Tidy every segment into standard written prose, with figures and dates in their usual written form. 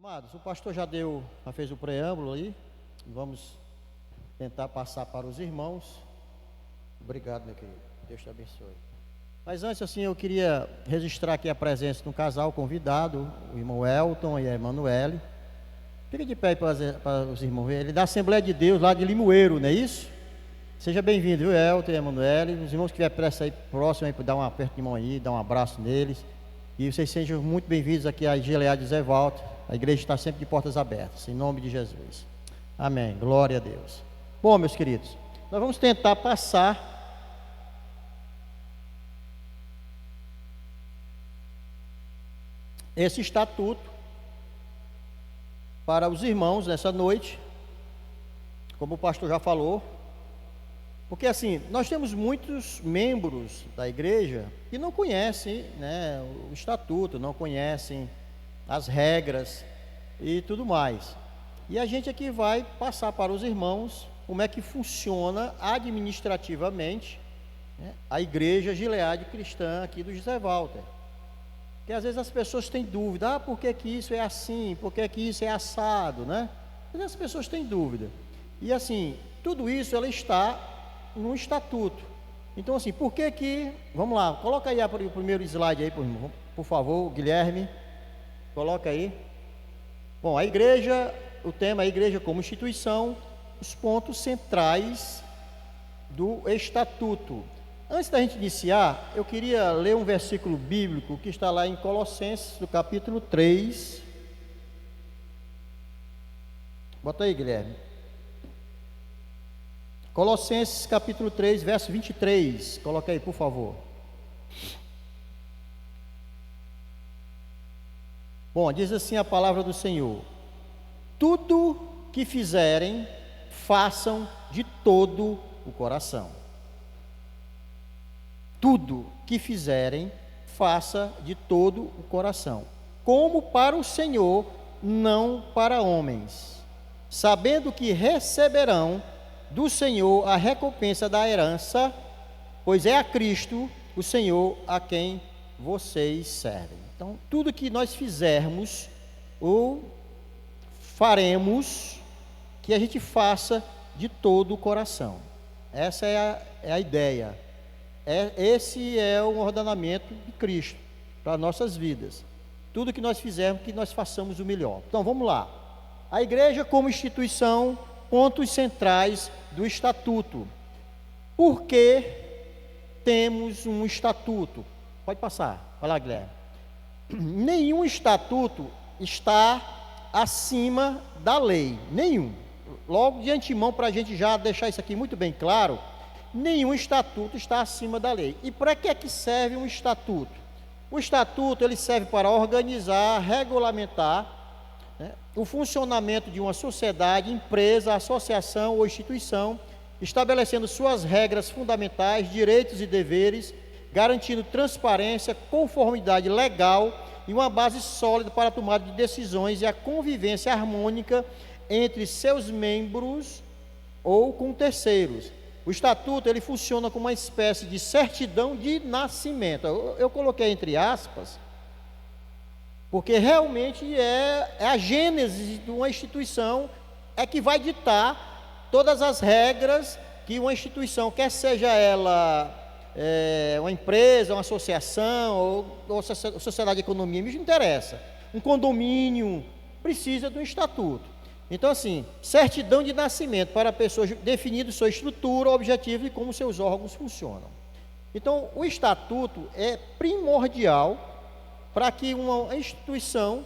Amados, o pastor já fez o preâmbulo aí. Vamos tentar passar para os irmãos. Obrigado, meu querido. Deus te abençoe. Mas antes, assim, eu queria registrar aqui a presença de um casal convidado, o irmão Elton e a Emanuele. Fica de pé aí para os irmãos verem. Ele é da Assembleia de Deus, lá de Limoeiro, não é isso? Seja bem-vindo, viu, Elton e a Emanuele. Os irmãos que estiverem prestes aí, próximo aí, para dar um aperto de mão aí, dar um abraço neles. E vocês sejam muito bem-vindos aqui à GLA de Zé Walter. A igreja está sempre de portas abertas, em nome de Jesus. Amém. Glória a Deus. Bom, meus queridos, nós vamos tentar passar esse estatuto para os irmãos nessa noite, como o pastor já falou, porque assim, nós temos muitos membros da igreja que não conhecem, né, o estatuto, não conhecem as regras e tudo mais. E a gente aqui vai passar para os irmãos como é que funciona administrativamente, né, a igreja Gileade Cristã aqui do José Walter. Porque às vezes as pessoas têm dúvida, por que que isso é assim, por que que isso é assado, né? Às vezes as pessoas têm dúvida. E assim, tudo isso ela está no estatuto. Então assim, por que que, vamos lá, coloca aí o primeiro slide aí, por favor, Guilherme. Coloca aí. Bom, a igreja, o tema é a igreja como instituição, os pontos centrais do estatuto. Antes da gente iniciar, eu queria ler um versículo bíblico que está lá em Colossenses, do capítulo 3. Bota aí, Guilherme. Colossenses, capítulo 3, verso 23. Coloca aí, por favor. Bom, diz assim a palavra do Senhor: tudo que fizerem, façam de todo o coração. Tudo que fizerem, faça de todo o coração, como para o Senhor, não para homens, sabendo que receberão do Senhor a recompensa da herança, pois é a Cristo, o Senhor, a quem vocês servem. Então, tudo que nós fizermos ou faremos, que a gente faça de todo o coração. Essa é a ideia. Esse é o ordenamento de Cristo para nossas vidas. Tudo que nós fizermos, que nós façamos o melhor. Então, vamos lá. A igreja como instituição, pontos centrais do estatuto. Por que temos um estatuto? Pode passar. Vai lá, Guilherme. Nenhum estatuto está acima da lei, nenhum. Logo de antemão, para a gente já deixar isso aqui muito bem claro, nenhum estatuto está acima da lei. E para que é que serve um estatuto? O estatuto ele serve para organizar, regulamentar, né, o funcionamento de uma sociedade, empresa, associação ou instituição, estabelecendo suas regras fundamentais, direitos e deveres, garantindo transparência, conformidade legal e uma base sólida para a tomada de decisões e a convivência harmônica entre seus membros ou com terceiros. O estatuto ele funciona como uma espécie de certidão de nascimento. Eu coloquei entre aspas, porque realmente é a gênese de uma instituição, é que vai ditar todas as regras que uma instituição, quer seja ela uma empresa, uma associação, ou sociedade de economia, me interessa. Um condomínio precisa de um estatuto. Então, assim, certidão de nascimento para a pessoa definir sua estrutura, objetivo e como seus órgãos funcionam. Então, o estatuto é primordial para que uma instituição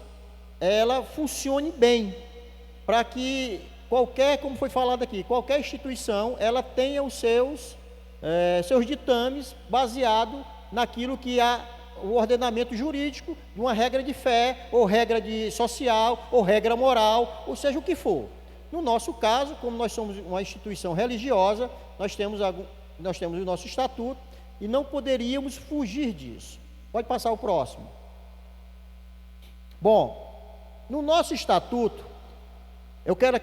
ela funcione bem, para que como foi falado aqui, qualquer instituição ela tenha os seus ditames baseado naquilo que há o ordenamento jurídico de uma regra de fé, ou regra social, ou regra moral, ou seja o que for. No nosso caso, como nós somos uma instituição religiosa, nós temos o nosso estatuto e não poderíamos fugir disso. Pode passar o próximo. Bom, no nosso estatuto,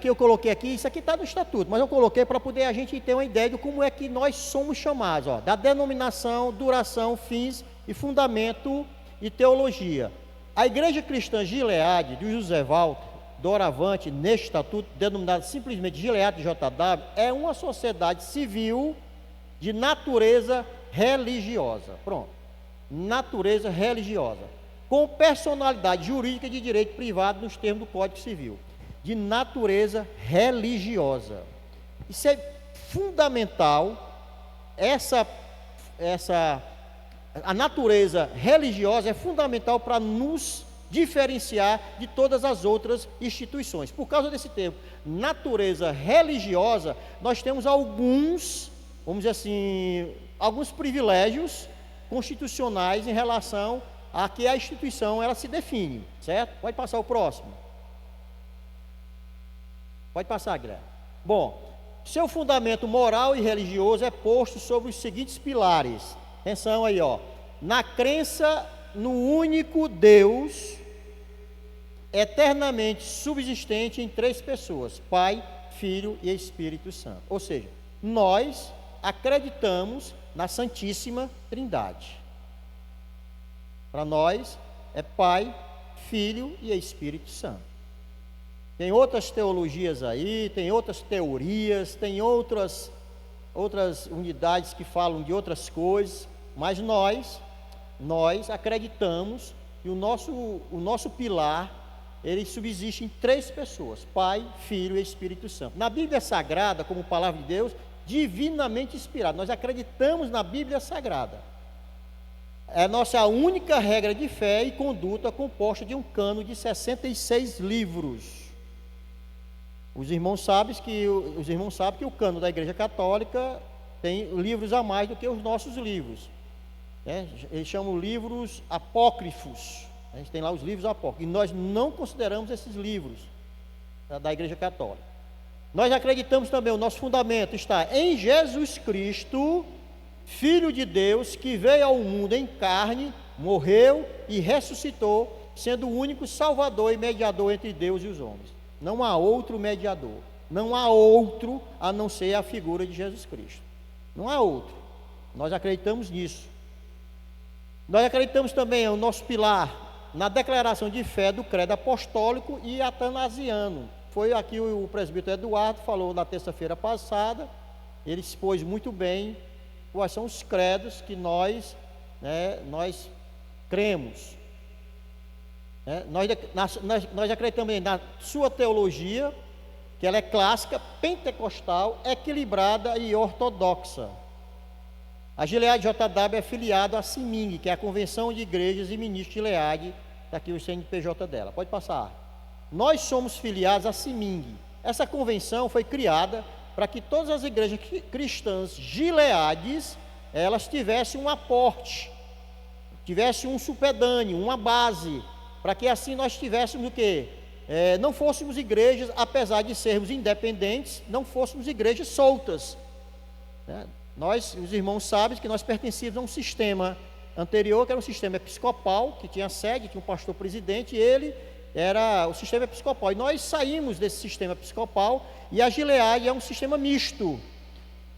eu coloquei aqui, isso aqui está no estatuto, mas eu coloquei para poder a gente ter uma ideia de como é que nós somos chamados, da denominação, duração, fins e fundamento e teologia. A Igreja Cristã Gileade, de José Walter, doravante, neste estatuto, denominado simplesmente Gileade JW, é uma sociedade civil de natureza religiosa. Pronto. Natureza religiosa. Com personalidade jurídica de direito privado nos termos do Código Civil. De natureza religiosa. Isso é fundamental. A natureza religiosa é fundamental para nos diferenciar de todas as outras instituições. Por causa desse termo, natureza religiosa, nós temos alguns, vamos dizer assim, alguns privilégios constitucionais em relação a que a instituição ela se define, certo? Pode passar o próximo. Pode passar, Guilherme. Bom, seu fundamento moral e religioso é posto sobre os seguintes pilares. Atenção aí, ó. Na crença no único Deus, eternamente subsistente em três pessoas: Pai, Filho e Espírito Santo. Ou seja, nós acreditamos na Santíssima Trindade. Para nós é Pai, Filho e Espírito Santo. Tem outras teologias aí, tem outras teorias, tem outras unidades que falam de outras coisas, mas nós acreditamos que o nosso pilar, ele subsiste em três pessoas: Pai, Filho e Espírito Santo. Na Bíblia Sagrada, como palavra de Deus, divinamente inspirada, nós acreditamos na Bíblia Sagrada. É a nossa única regra de fé e conduta composta de um cânon de 66 livros. Os irmãos sabem que o cânon da Igreja Católica tem livros a mais do que os nossos livros. Eles chamam livros apócrifos. A gente tem lá os livros apócrifos. E nós não consideramos esses livros da Igreja Católica. Nós acreditamos também, o nosso fundamento está em Jesus Cristo, Filho de Deus, que veio ao mundo em carne, morreu e ressuscitou, sendo o único Salvador e mediador entre Deus e os homens. Não há outro mediador, não há outro a não ser a figura de Jesus Cristo. Não há outro. Nós acreditamos nisso. Nós acreditamos também, o nosso pilar, na declaração de fé do credo apostólico e atanasiano. Foi aqui o presbítero Eduardo falou na terça-feira passada, ele expôs muito bem quais são os credos que nós cremos. Nós acreditamos também na sua teologia, que ela é clássica, pentecostal, equilibrada e ortodoxa. A Gileade JW é filiado à CIMING, que é a Convenção de Igrejas e Ministros de Gileade, está aqui o CNPJ dela, pode passar. Nós somos filiados à CIMING. Essa convenção foi criada para que todas as igrejas cristãs gileades, elas tivessem um aporte, tivessem um supedâneo, uma base, para que assim nós tivéssemos o quê? Não fôssemos igrejas, apesar de sermos independentes, não fôssemos igrejas soltas. Os irmãos sabem que nós pertencíamos a um sistema anterior, que era um sistema episcopal, que tinha sede, tinha um pastor presidente, e ele era o sistema episcopal. E nós saímos desse sistema episcopal, e a Gileade é um sistema misto.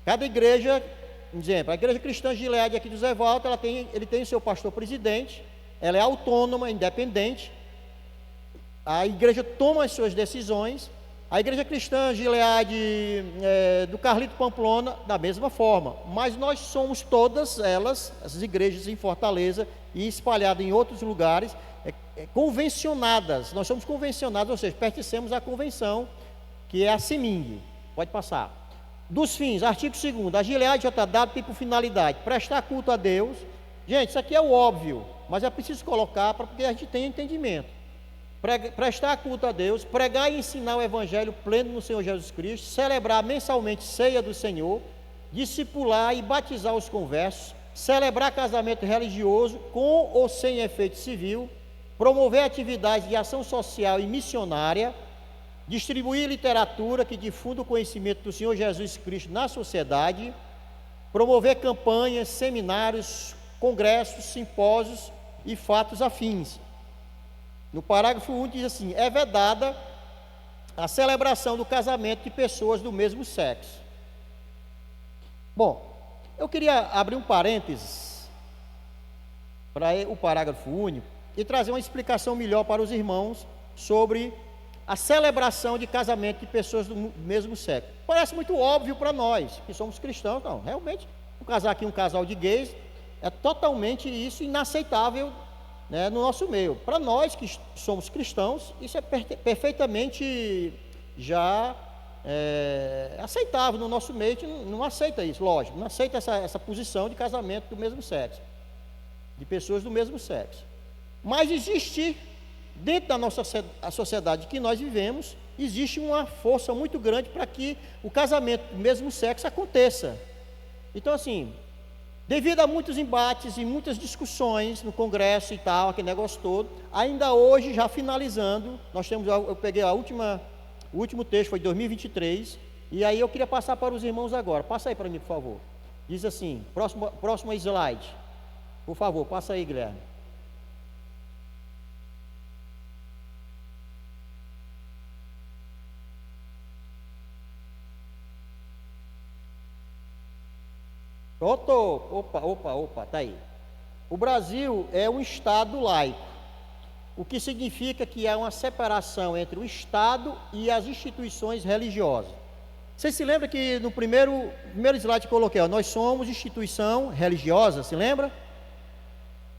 Cada igreja, por exemplo, a Igreja Cristã Gileade aqui do Zé Walter, ele tem o seu pastor presidente, ela é autônoma, independente, a igreja toma as suas decisões. A Igreja Cristã Gileade do Carlito Pamplona, da mesma forma, mas nós somos todas elas, as igrejas em Fortaleza e espalhadas em outros lugares, convencionadas. Nós somos convencionados, ou seja, pertencemos à convenção, que é a CIMING. Pode passar. Dos fins, artigo 2º, a Gileade JW tem por finalidade prestar culto a Deus. Gente, isso aqui é o óbvio, mas é preciso colocar para que a gente tenha entendimento. Prestar culto a Deus, pregar e ensinar o Evangelho pleno no Senhor Jesus Cristo, celebrar mensalmente ceia do Senhor, discipular e batizar os conversos, celebrar casamento religioso com ou sem efeito civil, promover atividades de ação social e missionária, distribuir literatura que difunda o conhecimento do Senhor Jesus Cristo na sociedade, promover campanhas, seminários, congressos, simpósios e fatos afins. No parágrafo 1 diz assim: é vedada a celebração do casamento de pessoas do mesmo sexo. Bom, eu queria abrir um parênteses para o parágrafo único, e trazer uma explicação melhor para os irmãos sobre a celebração de casamento de pessoas do mesmo sexo. Parece muito óbvio para nós, que somos cristãos. Não, realmente, casar aqui um casal de gays é totalmente isso inaceitável, né, no nosso meio. Para nós que somos cristãos, isso é perfeitamente já aceitável no nosso meio. A gente não aceita isso, lógico, não aceita essa posição de casamento do mesmo sexo, de pessoas do mesmo sexo. Mas existe, dentro da nossa a sociedade que nós vivemos, existe uma força muito grande para que o casamento do mesmo sexo aconteça. Então, assim, devido a muitos embates e muitas discussões no Congresso e tal, aquele negócio todo, ainda hoje, já finalizando, eu peguei o último texto, foi de 2023, e aí eu queria passar para os irmãos agora. Passa aí para mim, por favor. Diz assim, próximo slide. Por favor, passa aí, Guilherme. Pronto, opa, tá aí. O Brasil é um Estado laico, o que significa que há uma separação entre o Estado e as instituições religiosas. Você se lembra que no primeiro slide que eu coloquei, nós somos instituição religiosa, se lembra?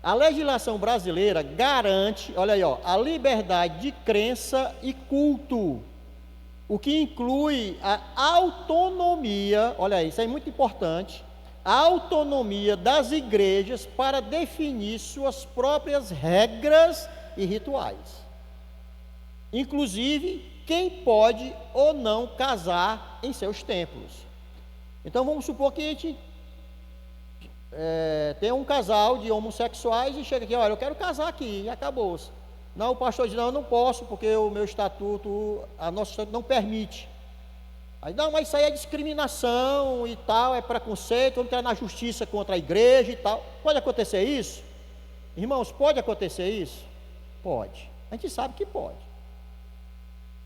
A legislação brasileira garante, olha aí, a liberdade de crença e culto, o que inclui a autonomia, olha aí, isso é muito importante, a autonomia das igrejas para definir suas próprias regras e rituais. Inclusive, quem pode ou não casar em seus templos. Então, vamos supor que a gente tem um casal de homossexuais e chega aqui, olha, eu quero casar aqui, e acabou-se. Não, o pastor diz, não, eu não posso, porque o meu estatuto, a nossa estatuto não permite. Aí, não, mas isso aí é discriminação e tal, é preconceito, vamos entrar na justiça contra a igreja e tal. Pode acontecer isso? Irmãos, pode acontecer isso? Pode. A gente sabe que pode.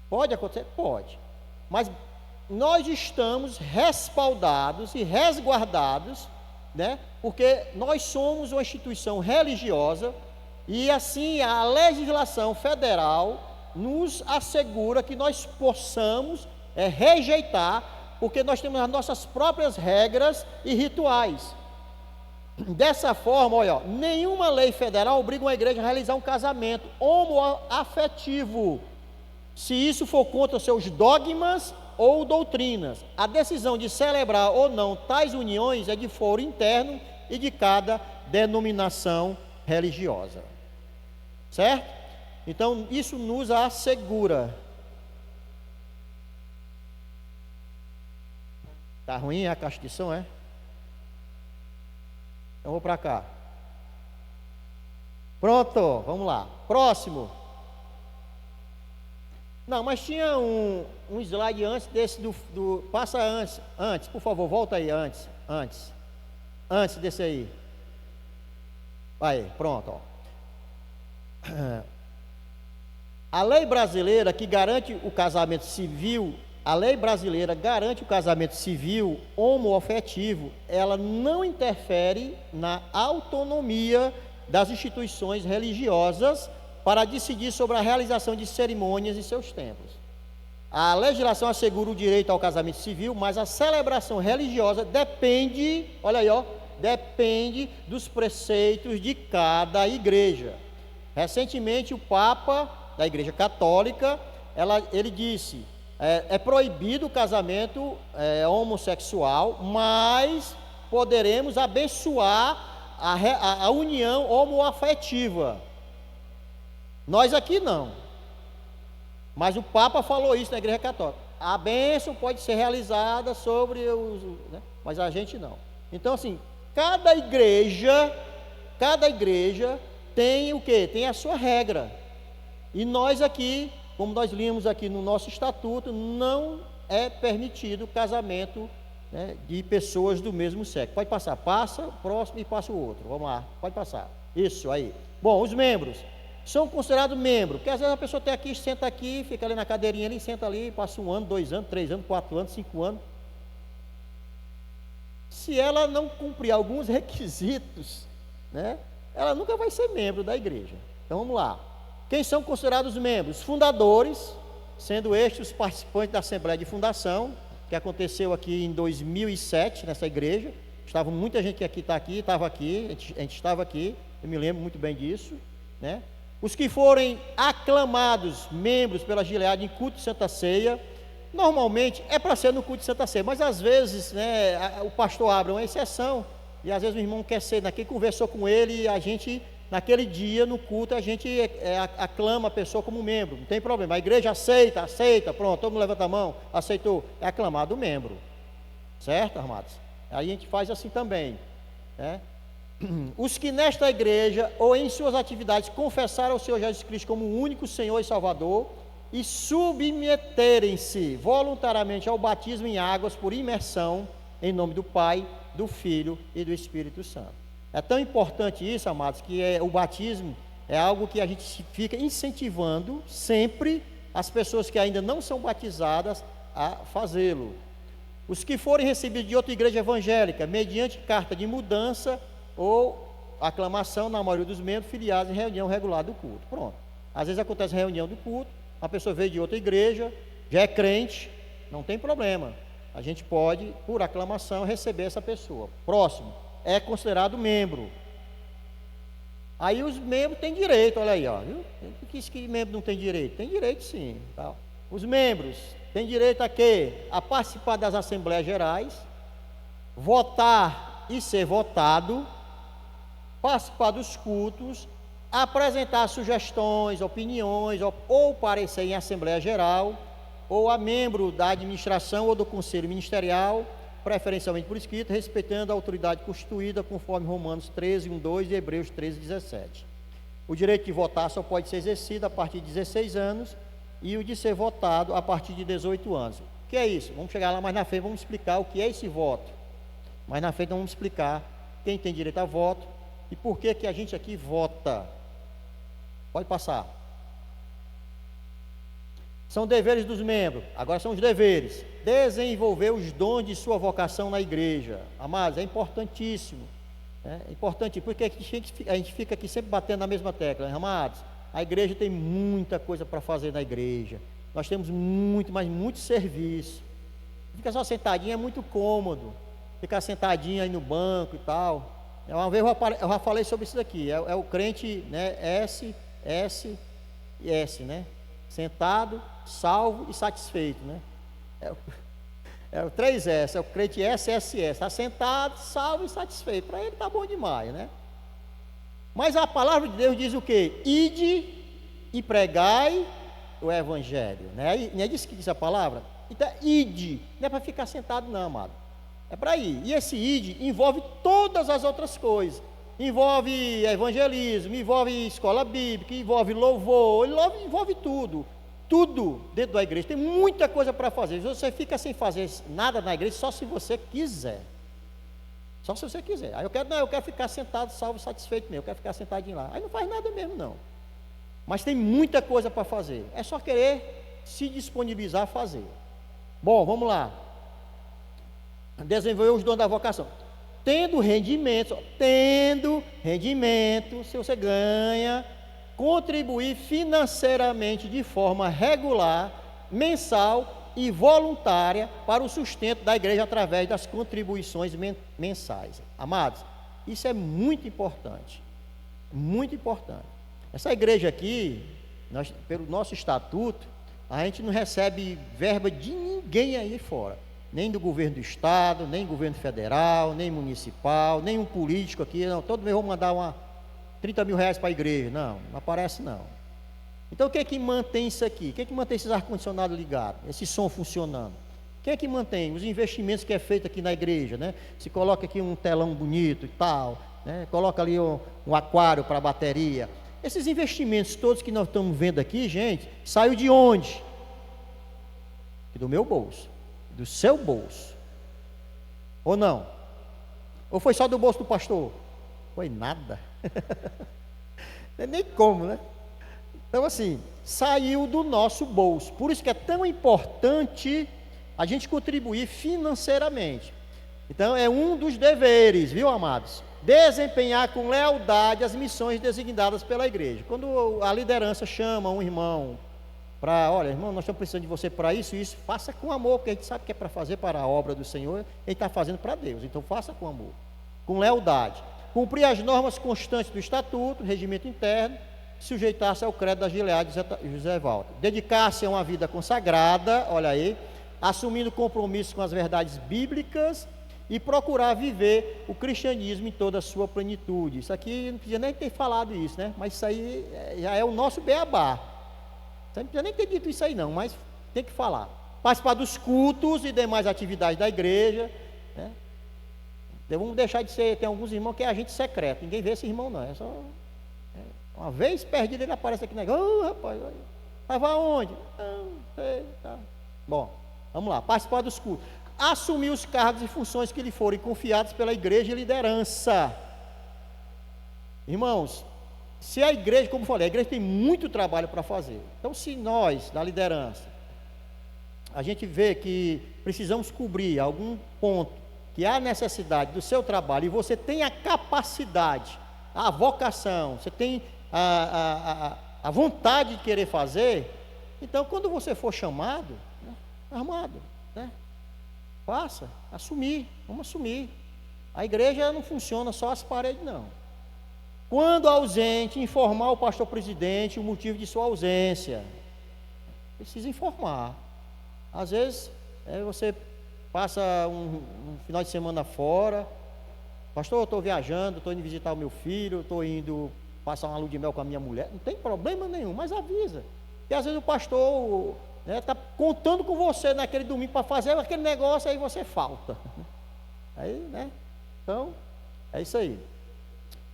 Pode acontecer? Pode. Mas nós estamos respaldados e resguardados, né? Porque nós somos uma instituição religiosa e assim a legislação federal nos assegura que nós possamos rejeitar, porque nós temos as nossas próprias regras e rituais. Dessa forma, olha, nenhuma lei federal obriga uma igreja a realizar um casamento homoafetivo, se isso for contra seus dogmas ou doutrinas. A decisão de celebrar ou não tais uniões é de foro interno e de cada denominação religiosa, certo? Então, isso nos assegura. Tá ruim a caixa de som, é? Então vou para cá. Pronto, vamos lá. Próximo. Não, mas tinha um slide antes desse passa antes, por favor, volta aí antes desse aí. Aí, pronto, A lei brasileira que garante o casamento civil, homoafetivo, ela não interfere na autonomia das instituições religiosas para decidir sobre a realização de cerimônias em seus templos. A legislação assegura o direito ao casamento civil, mas a celebração religiosa depende, olha aí, depende dos preceitos de cada igreja. Recentemente, o Papa da Igreja Católica, ele disse, é proibido o casamento homossexual, mas poderemos abençoar a união homoafetiva. Nós aqui não, mas o Papa falou isso na Igreja Católica. A bênção pode ser realizada sobre os, né? Mas a gente não. Então, assim, cada igreja tem o quê? Tem a sua regra. E nós aqui, como nós lemos aqui no nosso estatuto, não é permitido casamento, né, de pessoas do mesmo sexo. Pode passar, passa o próximo e passa o outro. Vamos lá, pode passar. Isso aí. Bom, os membros são considerados membros, porque às vezes a pessoa tem aqui, senta aqui, fica ali na cadeirinha, ali, senta ali, passa 1 ano, 2 anos, 3 anos, 4 anos, 5 anos. Se ela não cumprir alguns requisitos, né, ela nunca vai ser membro da igreja. Então vamos lá. Quem são considerados membros? Os fundadores, sendo estes os participantes da Assembleia de Fundação, que aconteceu aqui em 2007, nessa igreja. Muita gente que aqui estava aqui, a gente estava aqui, eu me lembro muito bem disso, né? Os que forem aclamados membros pela Gileade em culto de Santa Ceia, normalmente é para ser no culto de Santa Ceia, mas às vezes, né, o pastor abre uma exceção, e às vezes o irmão quer ser, quem conversou com ele, e a gente, naquele dia, no culto, a gente aclama a pessoa como membro, não tem problema, a igreja aceita, pronto, todo mundo levanta a mão, aceitou, é aclamado membro, certo, amados? Aí a gente faz assim também, né? Os que nesta igreja ou em suas atividades confessaram o Senhor Jesus Cristo como o único Senhor e Salvador e submeterem-se voluntariamente ao batismo em águas por imersão em nome do Pai, do Filho e do Espírito Santo. É tão importante isso, amados, que o batismo é algo que a gente fica incentivando sempre as pessoas que ainda não são batizadas a fazê-lo. Os que forem recebidos de outra igreja evangélica, mediante carta de mudança ou aclamação na maioria dos membros filiados em reunião regular do culto. Pronto. Às vezes acontece reunião do culto, uma pessoa veio de outra igreja, já é crente, não tem problema. A gente pode, por aclamação, receber essa pessoa. Próximo, é considerado membro. Aí os membros têm direito, olha aí, ó, viu? Que membro não tem direito? Tem direito sim. Tá? Os membros têm direito a quê? A participar das assembleias gerais, votar e ser votado, participar dos cultos, apresentar sugestões, opiniões ou parecer em Assembleia Geral, ou a membro da administração ou do Conselho Ministerial, preferencialmente por escrito, respeitando a autoridade constituída conforme Romanos 13, 1, 2 e Hebreus 13, 17. O direito de votar só pode ser exercido a partir de 16 anos e o de ser votado a partir de 18 anos. O que é isso? Vamos chegar lá mais na frente, vamos explicar o que é esse voto. Mais na frente vamos explicar quem tem direito a voto e por que a gente aqui vota. Pode passar. São deveres dos membros. Agora são os deveres. Desenvolver os dons de sua vocação na igreja. Amados, é importantíssimo. É importante, porque a gente fica aqui sempre batendo na mesma tecla, né? Amados, a igreja tem muita coisa para fazer na igreja. Nós temos mas muito serviço. Fica só sentadinho é muito cômodo. Ficar sentadinho aí no banco e tal. Uma vez eu já falei sobre isso daqui. É o crente, né? S e S, né? Sentado, salvo e satisfeito, né? É o 3S, é o crente SSS. Está sentado, salvo e satisfeito. Para ele está bom demais, né? Mas a palavra de Deus diz o quê? Ide e pregai o evangelho, né? Não é disso que diz a palavra? Então, ide. Não é para ficar sentado não, amado. É para ir. E esse id envolve todas as outras coisas. Envolve evangelismo, envolve escola bíblica, envolve louvor, envolve tudo. Tudo dentro da igreja. Tem muita coisa para fazer. Você fica sem fazer nada na igreja só se você quiser. Só se você quiser. Aí eu quero ficar sentado, salvo, satisfeito mesmo. Eu quero ficar sentadinho lá. Aí não faz nada mesmo, não. Mas tem muita coisa para fazer. É só querer se disponibilizar a fazer. Bom, vamos lá. Desenvolver os dons da vocação. Tendo rendimento, se você ganha, contribuir financeiramente de forma regular, mensal e voluntária para o sustento da igreja através das contribuições mensais. Amados, isso é muito importante. Muito importante. Essa igreja aqui, pelo nosso estatuto, a gente não recebe verba de ninguém aí fora. Nem do governo do estado, nem governo federal, nem municipal, nem um político aqui, não, todo mês vou mandar 30 mil reais para a igreja, não aparece não. Então quem é que mantém isso aqui? Quem é que mantém esses ar-condicionados ligados, esse som funcionando? Quem é que mantém os investimentos que é feito aqui na igreja, né? Se coloca aqui um telão bonito e tal, né? Coloca ali um aquário para a bateria. Esses investimentos todos que nós estamos vendo aqui, gente, saiu de onde? Do meu bolso. Do seu bolso, ou não? Ou foi só do bolso do pastor? Foi nada. Não é nem como, né? Então assim, saiu do nosso bolso. Por isso que é tão importante a gente contribuir financeiramente. Então é um dos deveres, viu, amados? desempenhar com lealdade as missões designadas pela igreja. Quando a liderança chama um irmão para, olha, irmão, nós estamos precisando de você para isso e isso, faça com amor, porque a gente sabe que é para fazer para a obra do Senhor, ele está fazendo para Deus, então faça com amor, com lealdade. Cumprir as normas constantes do estatuto, regimento interno, sujeitar-se ao credo da Gileade José Walter. Dedicar-se a uma vida consagrada, olha aí, assumindo compromissos com as verdades bíblicas e procurar viver o cristianismo em toda a sua plenitude. Isso aqui, não podia nem ter falado isso, né? Mas isso aí já é o nosso beabá. Você não podia nem ter dito isso aí não, mas tem que falar. Participar dos cultos e demais atividades da igreja, né? Então, vamos deixar de ser, tem alguns irmãos que é agente secreto, ninguém vê esse irmão não, é só... Uma vez perdido ele aparece aqui na igreja. Oh, rapaz, estava onde? Não sei, tá. Bom, vamos lá, participar dos cultos. Assumir os cargos e funções que lhe forem confiados pela igreja e liderança. Irmãos, se a igreja, como eu falei, a igreja tem muito trabalho para fazer. Então, se nós, da liderança, a gente vê que precisamos cobrir algum ponto que há necessidade do seu trabalho e você tem a capacidade, a vocação, você tem a vontade de querer fazer, então quando você for chamado, né, armado, né, faça, vamos assumir. A igreja não funciona só as paredes não. Quando ausente, informar o pastor presidente o motivo de sua ausência. Precisa informar. Às vezes você passa um final de semana fora, pastor, eu estou viajando, estou indo visitar o meu filho, estou indo passar uma lua de mel com a minha mulher, não tem problema nenhum, mas avisa. E às vezes o pastor está contando com você naquele domingo para fazer aquele negócio, aí você falta. Aí, né? Então, é isso aí.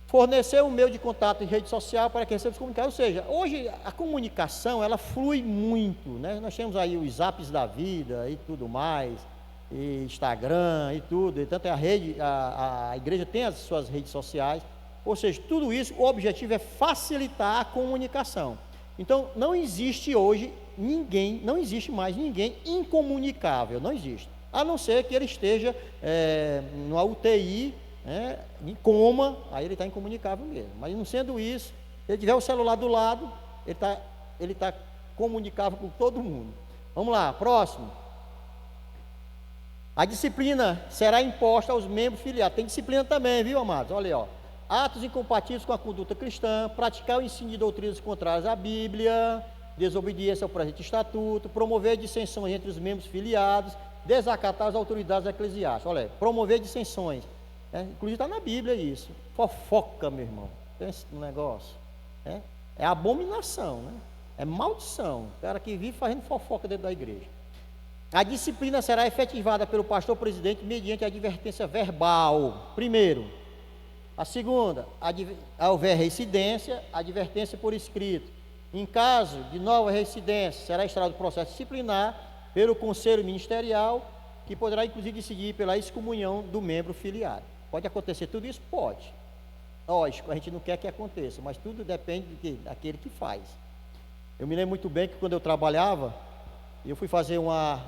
Fornecer um meio de contato em rede social para que receba os comunicados. Ou seja, hoje a comunicação, ela flui muito, né? Nós temos aí os zaps da vida e tudo mais, e Instagram e tudo, e tanto é a igreja tem as suas redes sociais, ou seja, tudo isso, o objetivo é facilitar a comunicação. Então, não existe hoje ninguém, não existe mais ninguém incomunicável, não existe, a não ser que ele esteja numa UTI, em coma, aí ele está incomunicável mesmo, mas não sendo isso, se ele tiver o celular do lado, ele tá comunicável com todo mundo. Vamos lá, próximo. A disciplina será imposta aos membros filiados. Tem disciplina também, viu, amados? Olha aí, ó. Atos incompatíveis com a conduta cristã, praticar o ensino de doutrinas contrárias à Bíblia, desobediência ao presente estatuto, promover dissensões entre os membros filiados, desacatar as autoridades eclesiásticas. Olha aí, promover dissensões. Inclusive está na Bíblia isso. Fofoca, meu irmão. Pensa no negócio. É abominação, né? É maldição. O cara que vive fazendo fofoca dentro da igreja. A disciplina será efetivada pelo pastor presidente mediante advertência verbal. Primeiro. A segunda, houver reincidência, advertência por escrito. Em caso de nova reincidência, será instaurado o processo disciplinar pelo conselho ministerial, que poderá inclusive decidir pela excomunhão do membro filiado. Pode acontecer tudo isso? Pode. Lógico, a gente não quer que aconteça, mas tudo depende daquele que faz. Eu me lembro muito bem que quando eu trabalhava, eu fui fazer uma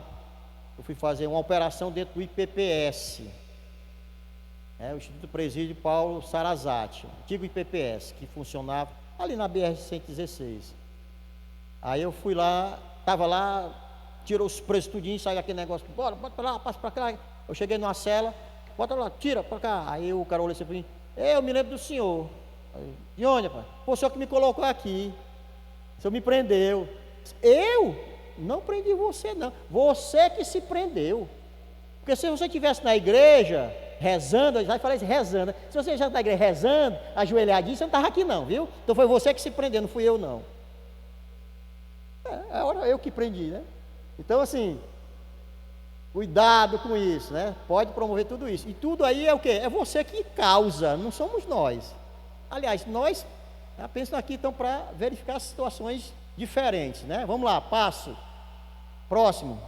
operação dentro do IPPS, o Instituto Presídio Paulo Sarazate, antigo IPPS, que funcionava ali na BR-116. Aí eu fui lá, estava lá, tirou os presos tudinho, saiu aquele negócio, bora, bota para lá, passa para cá. Eu cheguei numa cela, bota lá, tira para cá. Aí o cara olhou assim para mim, eu me lembro do senhor. Aí, de onde, rapaz? Foi o senhor que me colocou aqui, o senhor me prendeu. Eu? Não prendi você não, você que se prendeu. Porque se você estivesse na igreja rezando, eu já falei isso, rezando, se você já está na igreja rezando, ajoelhadinho, você não estava aqui não, viu? Então foi você que se prendeu, não fui eu não. Agora eu que prendi, né? Então assim, cuidado com isso, né? Pode promover tudo isso. E tudo aí é o quê? É você que causa, não somos nós. Aliás, nós apenas aqui estamos para verificar situações diferentes, né? Vamos lá, passo. Próximo.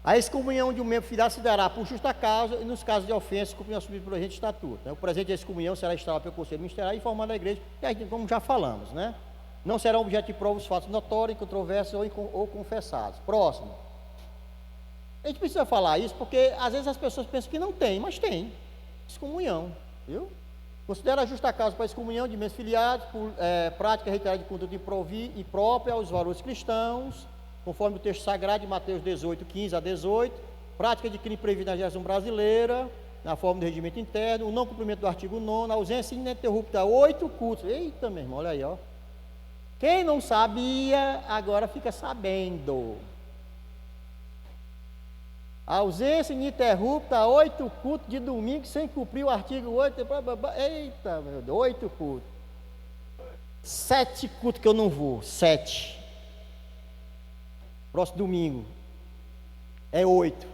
A excomunhão de um membro filiado se dará por justa causa e nos casos de ofensa cumprir assumido pelo regente estatuto. Né? O presente de excomunhão será instalado pelo conselho ministerial e informado à igreja, como já falamos, né? Não será objeto de prova os fatos notórios, controversos ou confessados. Próximo. A gente precisa falar isso porque às vezes as pessoas pensam que não tem, mas tem. Excomunhão. Viu? Considera justa causa para a excomunhão de membros filiados por prática reiterada de conduta imprópria aos valores cristãos, conforme o texto sagrado de Mateus 18, 15 a 18, prática de crime previsto na legislação brasileira, na forma do regimento interno, o não cumprimento do artigo 9º, a ausência ininterrupta, 8 cultos. Eita, meu irmão, olha aí, ó. Quem não sabia, agora fica sabendo. A ausência ininterrupta, 8 cultos de domingo, sem cumprir o artigo 8. Eita, meu Deus, 8 cultos. 7 cultos que eu não vou, 7. Próximo domingo é 8.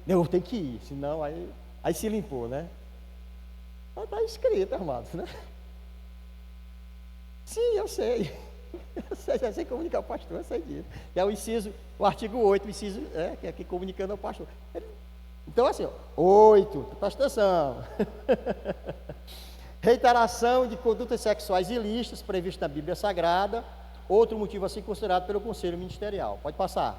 Eu tenho que ir, senão aí se limpou, né? Mas está escrito, amados, né? Sim, eu sei. Eu sei comunicar o pastor, eu sei disso. Que é o inciso, o artigo 8, o inciso, que é aqui comunicando ao pastor. Então, assim, 8, presta atenção. Reiteração de condutas sexuais ilícitas previstas na Bíblia Sagrada, outro motivo assim considerado pelo Conselho Ministerial. Pode passar.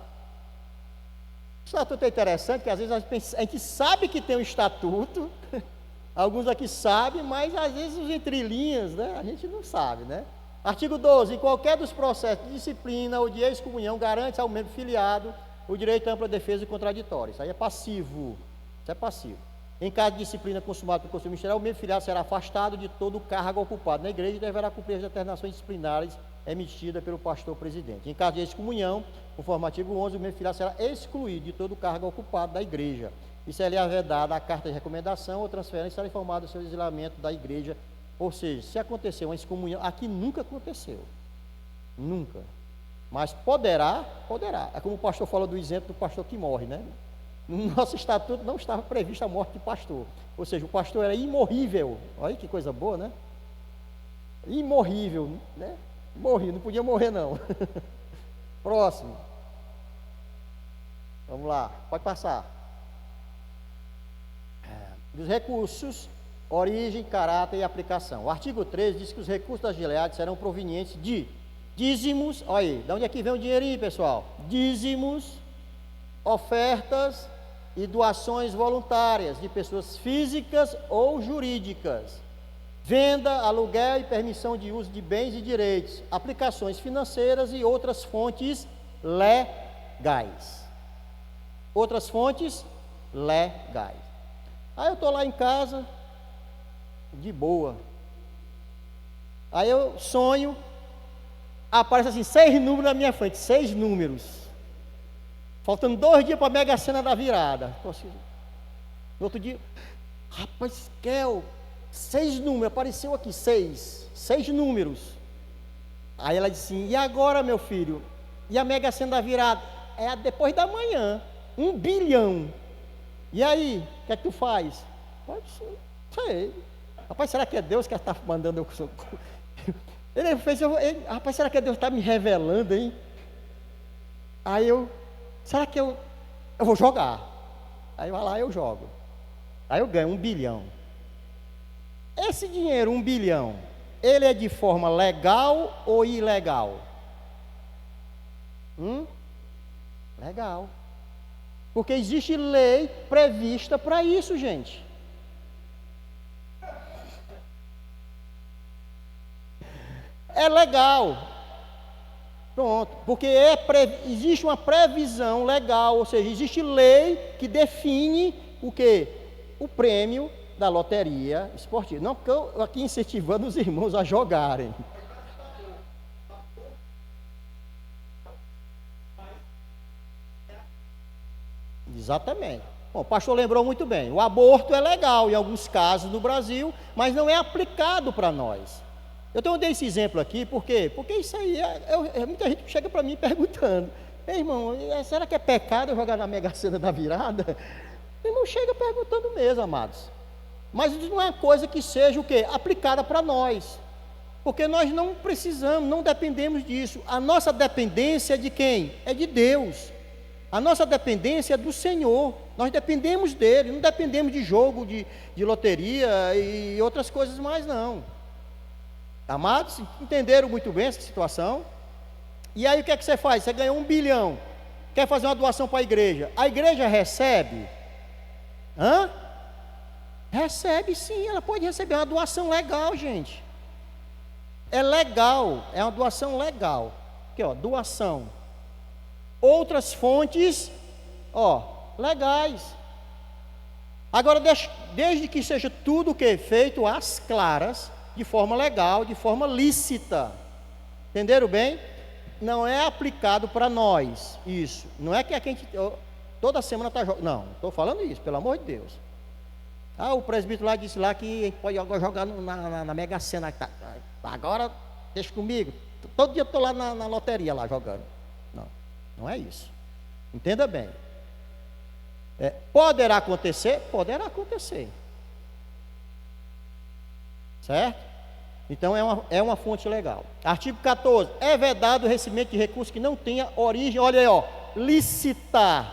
O estatuto é interessante, porque às vezes a gente sabe que tem um estatuto, alguns aqui sabem, mas às vezes os entrelinhas, né, a gente não sabe, né? Artigo 12. Em qualquer dos processos de disciplina ou de excomunhão, garante ao membro filiado o direito à ampla defesa e contraditória. Isso aí é passivo. Isso é passivo. Em caso de disciplina consumada pelo Conselho Ministerial, o membro filiado será afastado de todo o cargo ocupado na igreja e deverá cumprir as determinações disciplinares emitidas pelo pastor presidente. Em caso de excomunhão, conforme o artigo 11, o membro filiado será excluído de todo o cargo ocupado da igreja. E se lhe é vedada a carta de recomendação ou transferência, será informado do seu exilamento da igreja. Ou seja, se acontecer uma excomunhão, aqui nunca aconteceu, nunca, mas poderá, é como o pastor falou do exemplo do pastor que morre, né? No nosso estatuto não estava prevista a morte de pastor, ou seja, o pastor era imorrível. Olha que coisa boa, né? Imorrível, né? Morri, não podia morrer não. Próximo, vamos lá, pode passar. Dos recursos, origem, caráter e aplicação. O artigo 13 diz que os recursos da Gileade serão provenientes de dízimos, olha aí, de onde é que vem o dinheirinho, pessoal? Dízimos, ofertas e doações voluntárias de pessoas físicas ou jurídicas, venda, aluguel e permissão de uso de bens e direitos, aplicações financeiras e outras fontes legais. Outras fontes legais. Aí eu estou lá em casa, de boa. Aí eu sonho, aparece assim, 6 números na minha frente, 6 números. Faltando 2 dias para a Mega Sena da virada. Assim, no outro dia, rapaz, 6 números, apareceu aqui, 6 números. Aí ela disse assim, e agora, meu filho? E a Mega Sena da virada? É depois da manhã, 1 bilhão. E aí, o que é que tu faz? Pode ser, sei. Rapaz, será que é Deus que está mandando eu? Ele fez, rapaz, será que é Deus que está me revelando, hein? Aí será que eu vou jogar? Aí vai lá, eu jogo. Aí eu ganho 1 bilhão. Esse dinheiro, 1 bilhão, ele é de forma legal ou ilegal? Legal. Porque existe lei prevista para isso, gente. É legal. Pronto. Porque existe uma previsão legal, ou seja, existe lei que define o quê? O prêmio da loteria esportiva. Não que eu aqui incentivando os irmãos a jogarem. Exatamente. Bom, o pastor lembrou muito bem. O aborto é legal em alguns casos no Brasil, mas não é aplicado para nós. Eu dei esse exemplo aqui, por quê? Porque isso aí, muita gente chega para mim perguntando, ei, irmão, será que é pecado eu jogar na Mega Sena da virada? O irmão chega perguntando mesmo, amados. Mas isso não é coisa que seja o quê? Aplicada para nós. Porque nós não precisamos, não dependemos disso. A nossa dependência é de quem? É de Deus. A nossa dependência é do Senhor. Nós dependemos dele, não dependemos de jogo, de loteria e outras coisas mais, não. Amados, entenderam muito bem essa situação? E aí o que é que você faz? Você ganhou 1 bilhão, quer fazer uma doação para a igreja recebe? Recebe sim, ela pode receber, é uma doação legal, gente. É legal, é uma doação legal. Aqui, ó, doação. Outras fontes, ó, legais. Agora, desde que seja tudo o que é feito às claras, de forma legal, de forma lícita. Entenderam bem? Não é aplicado para nós, isso. Não é que a gente toda semana está jogando. Não, estou falando isso, pelo amor de Deus. O presbítero lá disse lá que a gente pode jogar na Mega Sena. Agora, deixa comigo. Todo dia eu estou lá na loteria lá jogando. Não, não é isso. Entenda bem. Poderá acontecer? Poderá acontecer. Certo? Então é uma fonte legal. Artigo 14. É vedado o recebimento de recursos que não tenha origem, olha aí, ó, lícita,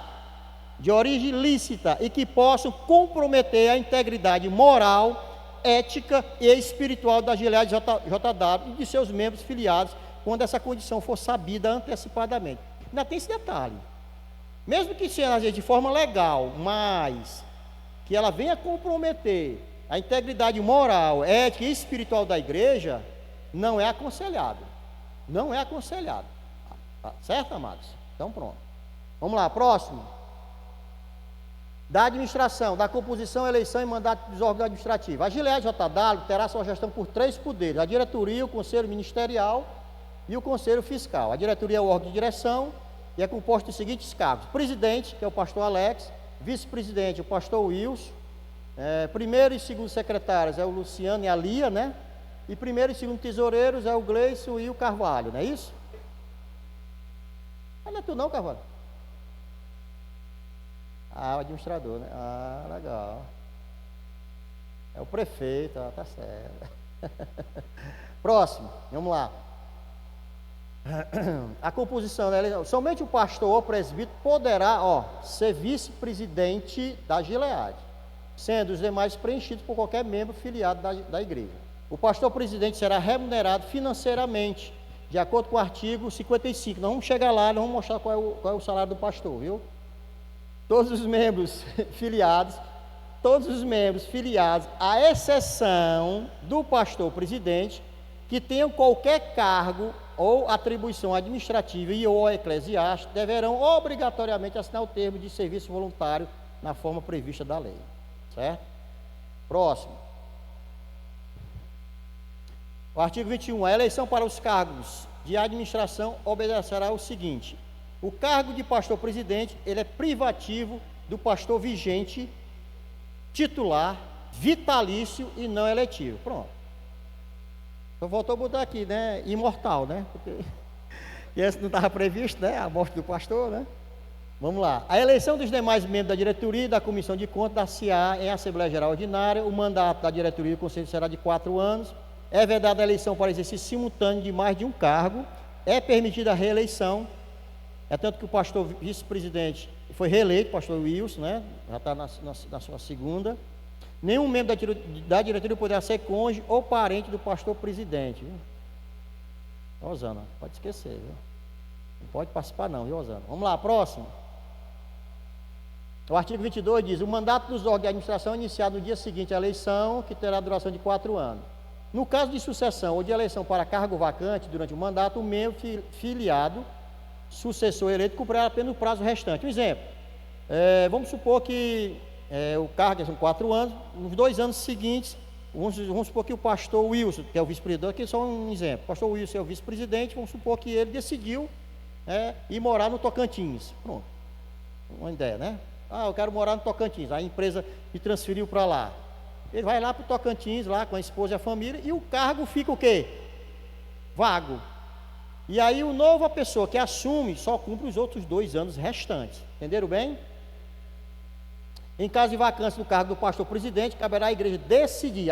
de origem lícita, e que possam comprometer a integridade moral, ética e espiritual da Gilead JW e de seus membros filiados, quando essa condição for sabida antecipadamente. Ainda tem esse detalhe. Mesmo que seja às vezes, de forma legal, mas que ela venha comprometer a integridade moral, ética e espiritual da igreja, não é aconselhado. Não é aconselhado. Certo, amados? Então pronto. Vamos lá, próximo. Da administração, da composição, eleição e mandato dos órgãos administrativos. A Gilead JW terá sua gestão por 3 poderes: a diretoria, o conselho ministerial e o conselho fiscal. A diretoria é o órgão de direção e é composto dos seguintes cargos: presidente, que é o pastor Alex; vice-presidente, o pastor Wilson; primeiro e segundo secretários é o Luciano e a Lia, né? E primeiro e segundo tesoureiros é o Gleison e o Carvalho, não é isso? Não é tu não, Carvalho? O administrador, né? Legal. É o prefeito, tá certo. Próximo, vamos lá. A composição, né? Somente o pastor ou presbítero poderá, ser vice-presidente da Gilead, sendo os demais preenchidos por qualquer membro filiado da igreja. O pastor presidente será remunerado financeiramente, de acordo com o artigo 55. Nós vamos chegar lá, nós vamos mostrar qual é o salário do pastor, viu? Todos os membros filiados, à exceção do pastor presidente, que tenham qualquer cargo ou atribuição administrativa e ou eclesiástica, deverão obrigatoriamente assinar o termo de serviço voluntário na forma prevista da lei. Certo? Próximo. O artigo 21. A eleição para os cargos de administração obedecerá ao seguinte: o cargo de pastor presidente, ele é privativo do pastor vigente, titular, vitalício e não eletivo. Pronto. Só voltou a botar aqui, né? Imortal, né? Porque esse não estava previsto, né? A morte do pastor, né? Vamos lá. A eleição dos demais membros da diretoria e da comissão de contas dar-se-á em Assembleia Geral Ordinária. O mandato da diretoria e do conselho será de 4 anos. É vedada a eleição para exercício simultâneo de mais de um cargo. É permitida a reeleição. É tanto que o pastor vice-presidente foi reeleito, o pastor Wilson, né? Já está na sua segunda. Nenhum membro da diretoria poderá ser cônjuge ou parente do pastor presidente. Viu? Osana, pode esquecer, viu? Não pode participar não, viu, Osana? Vamos lá, próximo. O artigo 22 diz: o mandato dos órgãos de administração é iniciado no dia seguinte à eleição, que terá duração de 4 anos. No caso de sucessão ou de eleição para cargo vacante durante o mandato, o membro filiado, sucessor eleito, cumprirá apenas o prazo restante. Um exemplo, vamos supor que o cargo são 4 anos, nos 2 anos seguintes, vamos supor que o pastor Wilson, que é o vice-presidente, aqui é só um exemplo, o pastor Wilson é o vice-presidente, vamos supor que ele decidiu ir morar no Tocantins. Pronto, uma ideia, né? Eu quero morar no Tocantins, a empresa me transferiu para lá. Ele vai lá para o Tocantins, lá com a esposa e a família, e o cargo fica o quê? Vago. E aí a pessoa que assume só cumpre os outros 2 anos restantes. Entenderam bem? Em caso de vacância do cargo do pastor presidente, caberá à igreja decidir,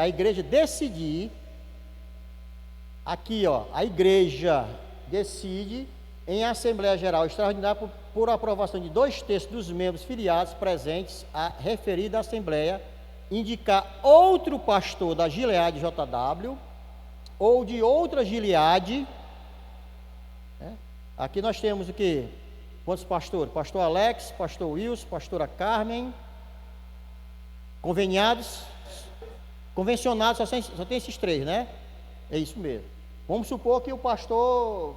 aqui a igreja decide em Assembleia Geral Extraordinária por aprovação de 2/3 dos membros filiados presentes à referida Assembleia, indicar outro pastor da Gilead JW ou de outra Gilead. Aqui nós temos o quê? Quantos pastores? Pastor Alex, pastor Wilson, pastora Carmen, conveniados, Convencionado só tem esses 3, né? É isso mesmo. Vamos supor que o pastor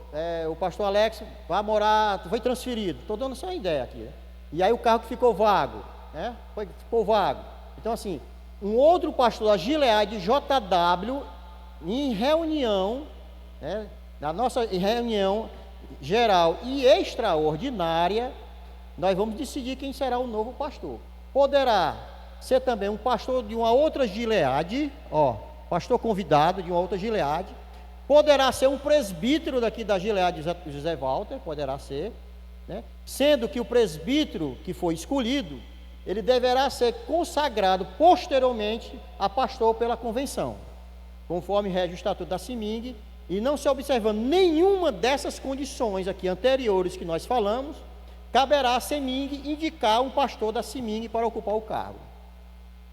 Alex foi transferido. Estou dando só uma ideia aqui, né? E aí o cargo ficou vago, né? Ficou vago. Então assim, um outro pastor da Gileade JW, em reunião, né, na nossa reunião geral e extraordinária, nós vamos decidir quem será o novo pastor. Poderá ser também um pastor de uma outra Gileade, pastor convidado de uma outra Gileade. Poderá ser um presbítero daqui da Gileade, José Walter, poderá ser, né? Sendo que o presbítero que foi escolhido, ele deverá ser consagrado posteriormente a pastor pela convenção, conforme rege o estatuto da CIMING, e não se observando nenhuma dessas condições aqui anteriores que nós falamos, caberá à CIMING indicar um pastor da CIMING para ocupar o cargo.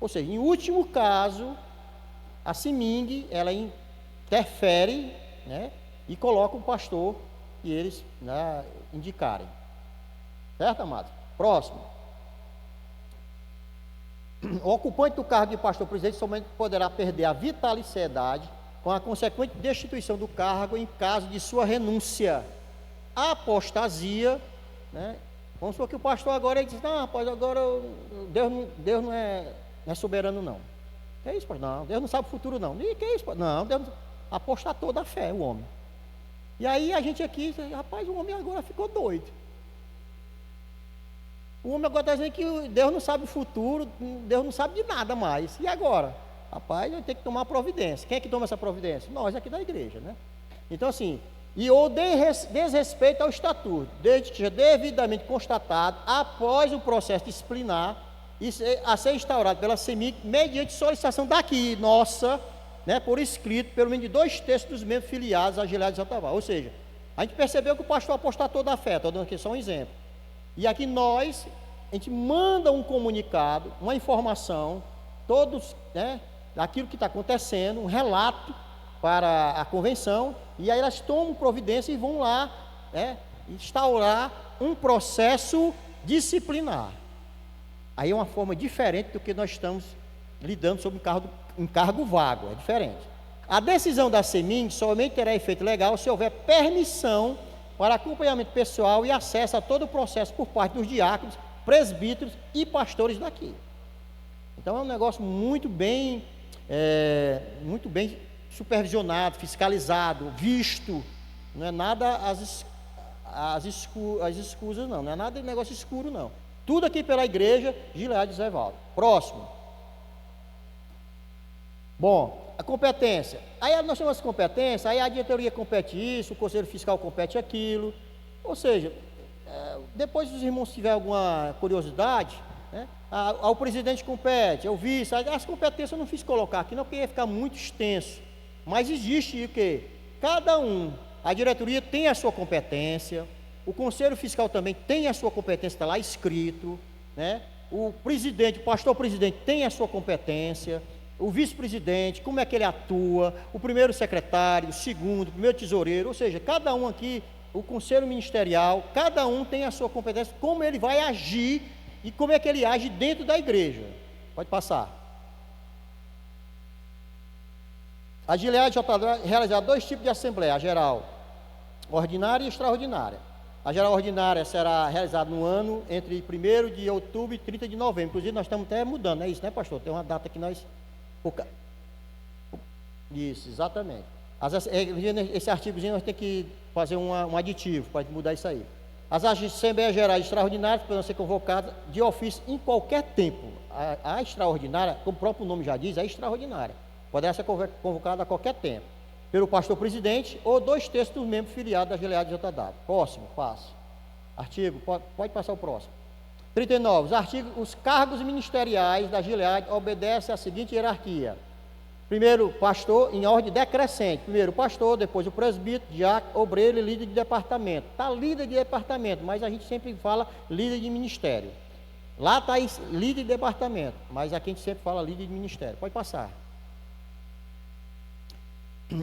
Ou seja, em último caso, a CIMING, ela interfere, né, e coloca um pastor que eles, né, indicarem. Certo, amados? Próximo. O ocupante do cargo de pastor presidente somente poderá perder a vitaliciedade com a consequente destituição do cargo em caso de sua renúncia. A apostasia, né? Vamos supor que o pastor agora diz: não, rapaz, agora Deus não é soberano, não. Que é isso, pastor? Não, Deus não sabe o futuro, não. E que é isso, pastor? Não, Deus apostatou da fé, o homem. E aí a gente aqui, rapaz, o homem agora ficou doido. O homem agora está dizendo que Deus não sabe o futuro, Deus não sabe de nada mais. E agora? Rapaz, vai ter que tomar providência. Quem é que toma essa providência? Nós aqui da igreja, né? Então assim, ou desrespeito ao estatuto, desde que seja devidamente constatado, após o processo disciplinar, a ser instaurado pela CEMIG, mediante solicitação daqui, nossa, né, por escrito, pelo menos de 2/3 dos membros filiados à Gileade de Jatobá. Ou seja, a gente percebeu que o pastor apostatou da fé, estou dando aqui só um exemplo. E aqui a gente manda um comunicado, uma informação, todos, né, daquilo que está acontecendo, um relato para a convenção, e aí elas tomam providência e vão lá, né, instaurar um processo disciplinar. Aí é uma forma diferente do que nós estamos lidando sobre um cargo vago, é diferente. A decisão da CEMING somente terá efeito legal se houver permissão para acompanhamento pessoal e acesso a todo o processo por parte dos diáconos, presbíteros e pastores daqui. Então é um negócio muito bem supervisionado, fiscalizado, visto. Não é nada as escusas, não é nada de negócio escuro, não. Tudo aqui pela igreja Gileade de José Walter. Próximo. Bom, a competência. Aí nós temos as competências, aí a diretoria compete isso, o conselho fiscal compete aquilo. Ou seja, depois se os irmãos tiverem alguma curiosidade, né, ao presidente compete, ao vice, as competências eu não fiz colocar aqui, não, porque ia ficar muito extenso. Mas existe o quê? Cada um, a diretoria tem a sua competência, o conselho fiscal também tem a sua competência, está lá escrito, né? O presidente, o pastor presidente tem a sua competência, o vice-presidente, como é que ele atua, o primeiro secretário, o segundo, o primeiro tesoureiro, ou seja, cada um aqui, o conselho ministerial, cada um tem a sua competência, como ele vai agir e como é que ele age dentro da igreja. Pode passar. A Gileade já realizar 2 tipos de assembleia, a geral ordinária e extraordinária. A geral ordinária será realizada no ano entre 1º de outubro e 30 de novembro. Inclusive nós estamos até mudando, é isso, né, pastor? Tem uma data que nós... Isso, exatamente. Esse artigozinho nós temos que fazer um aditivo para mudar isso aí. As assembleias gerais extraordinárias podem ser convocadas de ofício em qualquer tempo. A extraordinária, como o próprio nome já diz, é extraordinária. Poderá ser convocada a qualquer tempo, pelo pastor presidente ou 2/3 dos membros filiados da Gileade JW. Próximo, passo. Artigo, pode passar o próximo. 39. Os cargos ministeriais da Gileade obedecem à seguinte hierarquia. Primeiro, pastor, em ordem decrescente. Primeiro o pastor, depois o presbítero, diácono, obreiro e líder de departamento. Está líder de departamento, mas a gente sempre fala líder de ministério. Lá está líder de departamento, mas aqui a gente sempre fala líder de ministério. Pode passar.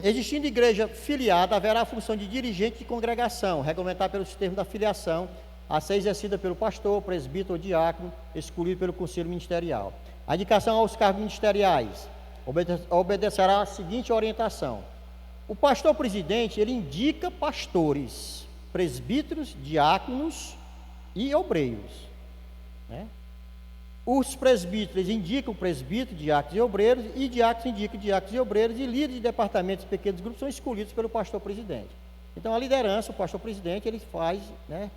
Existindo igreja filiada, haverá a função de dirigente de congregação, regulamentada pelos termos da filiação, a ser exercida pelo pastor, presbítero ou diácono, escolhido pelo conselho ministerial. A indicação aos cargos ministeriais obedecerá a seguinte orientação. O pastor presidente, ele indica pastores, presbíteros, diáconos e obreiros, né? Os presbíteros indicam presbíteros, diáconos e obreiros, e diáconos indicam diáconos e obreiros, e líderes de departamentos e pequenos grupos são escolhidos pelo pastor presidente. Então, a liderança, o pastor presidente, ele faz, né,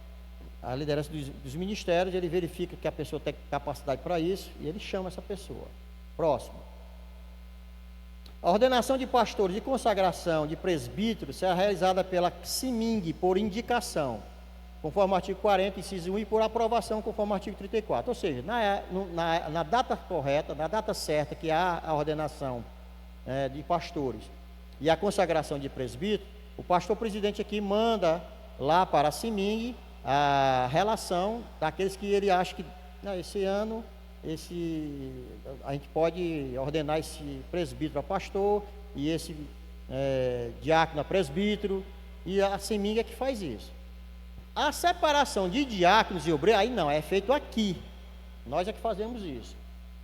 a liderança dos ministérios, ele verifica que a pessoa tem capacidade para isso, e ele chama essa pessoa. Próximo. A ordenação de pastores e consagração de presbíteros será realizada pela CIMING por indicação, conforme o artigo 40, inciso 1, e por aprovação, conforme o artigo 34. Ou seja, na data correta, na data certa que há a ordenação de pastores e a consagração de presbíteros, o pastor presidente aqui manda lá para a CIMING a relação daqueles que ele acha que esse ano a gente pode ordenar esse presbítero a pastor e esse diácono a presbítero, e a CIMING é que faz isso. A separação de diáconos e obreiros, aí não, é feito aqui. Nós é que fazemos isso.